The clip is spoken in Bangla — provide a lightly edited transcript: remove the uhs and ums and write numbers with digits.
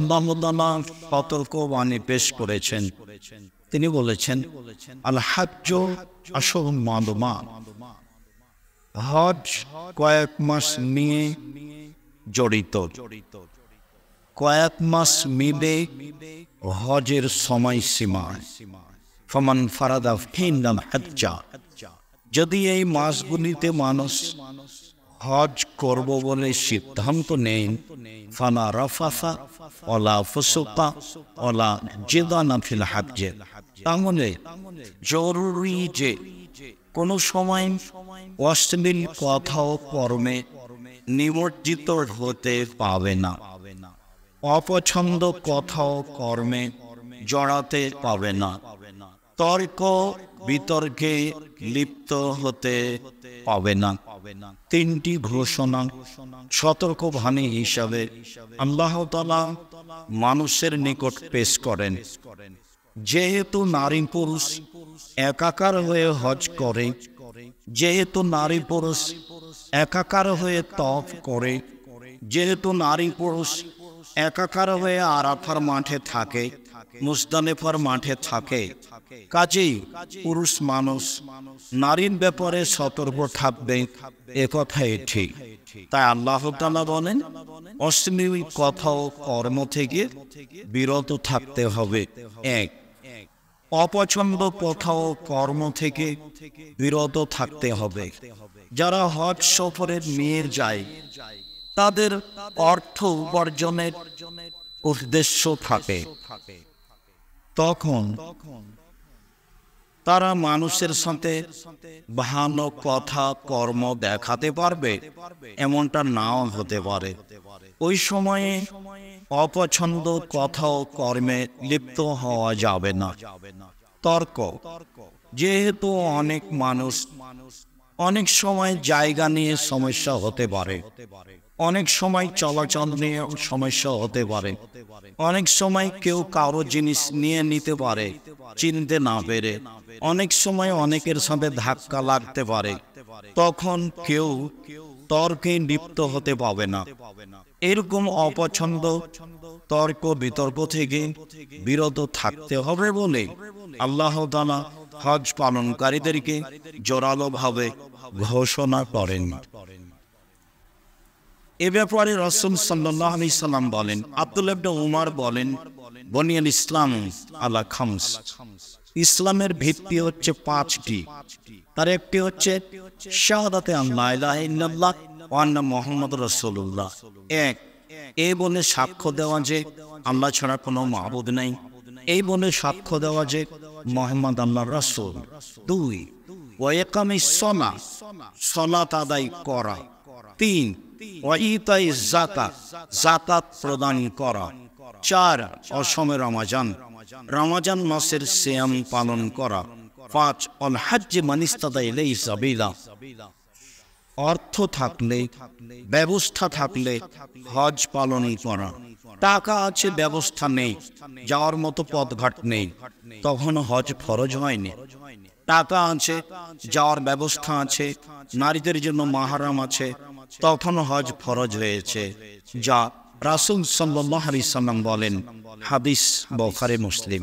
আল্লাহ তাআলা সতর্কবাণী পেশ করেছেন। তিনি বলেছেন, আল হাজ্জু আশহুরুম মা'লুমাত, হজ কয়েক মাস নিয়ে জড়িত। কয়েক মাস মিলে হজের সময়সীমা। ফামান ফারাদা ফিহিন্নাল হাজ্জা, যদি এই মাসগুলিতে মানুষ হজ করব বলে সিদ্ধান্ত নেন, ফালা রাফাসা ওয়ালা ফুসুকা ওয়ালা জিদালা ফিল হজ্জ, তাহলে জরুরি যে কোনো সময় অশ্লীল কথা ও কর্মে নিমজ্জিত হতে পাবে না, অপছন্দ কথা ও কর্মে জড়াতে পাবে না, তর্ক বিতর্কে লিপ্ত হতে পাবে না। তিনটি ঘোষণা সতর্কবাণী হিসাবে আল্লাহ তাআলা মানুষের নিকট পেশ করেন। যেহেতু নারী পুরুষ একাকার হয়ে হজ করে, যেহেতু নারী পুরুষ একাকার হয়ে তওয়াফ করে, যেহেতু নারী পুরুষ একাকার হয়ে আরাফার মাঠে থাকে, মুজদালিফার মাঠে থাকে, কাজেই পুরুষ মানুষ নারীর ব্যাপারে সতর্ক থাকবে, একথাই ঠিক। তাই আল্লাহ তাআলা বলেন, অশ্লীল কথা ও কর্ম থেকে বিরত থাকতে হবে। এক, অপছন্দ কথা ও কর্ম থেকে বিরত থাকতে হবে। যারা হজ সফরের নিয়ে যায়, তাদের অর্থ উপার্জনের উদ্দেশ্য থাকে, তখন তারা মানুষের সাথে ভালো কথা কর্ম দেখাতে পারবে, এমনটা নাও হতে পারে। ওই সময়ে অপছন্দ কথা ও কর্মে লিপ্ত হওয়া যাবে না। তর্ক, যেহেতু অনেক মানুষ অনেক সময় জায়গা নিয়ে সমস্যা হতে পারে, অনেক সময় চলাচল নিয়ে সমস্যা হতে পারে, অনেক সময় কেউ কারো জিনিস নিয়ে নিতে পারে চিনতে না পেরে, অনেক সময় অনেকের সাথে ধাক্কা লাগতে পারে, তখন কেউ তর্কে লিপ্ত হতে পাবে না। এরকম অপছন্দ তর্ক বিতর্ক থেকে বিরত থাকতে হবে বলে আল্লাহ তাআলা হজ পালনকারীদেরকে জোরালোভাবে ঘোষণা করেন। এ ব্যাপারে রাসূল সাল্লাল্লাহু আলাইহি সাল্লাম বলেন, আব্দুল্লাহ ইবনে উমর বলেন, বুনিয়াল ইসলাম আলা খামস, ইসলামের ভিত্তি হচ্ছে পাঁচটি। তার একটি হচ্ছে শাহাদাতে আল্লা ইলাহা ইল্লাল্লাহ ওয়া আন্না মুহাম্মাদুর রাসূলুল্লাহ। এক, এই বলে সাক্ষ্য দেওয়া যে আল্লাহ ছাড়া কোনো মাবুদ নেই, এই বলে সাক্ষ্য দেওয়া যে মুহাম্মদ আল্লাহর রাসূল। দুই, ওয়া ইকামিস সালাহ, সালাত আদায় করা। তিন, ওয়া ইতাইজ যাকাত, যাকাত প্রদান করা। চার, অসমে রমজান, রমজান মাসের সিয়াম পালন করা। পাঁচ, আল হজ্জ মান ইসতাতা ইলাইহি সাবিলা, অর্থ থাকলে, ব্যবস্থা থাকলে হজ পালন করা। টাকা আছে, ব্যবস্থা নেই, যাওয়ার মতো পথঘাট নেই, তখন হজ ফরজ হয়নি। টাকা আছে, যাওয়ার ব্যবস্থা আছে, নারীদের জন্য মাহরাম আছে, তখন হজ ফরজ হয়েছে, যা রাসূল সাল্লাল্লাহু আলাইহি সাল্লাম বলেন। হাদিস বুখারী মুসলিম।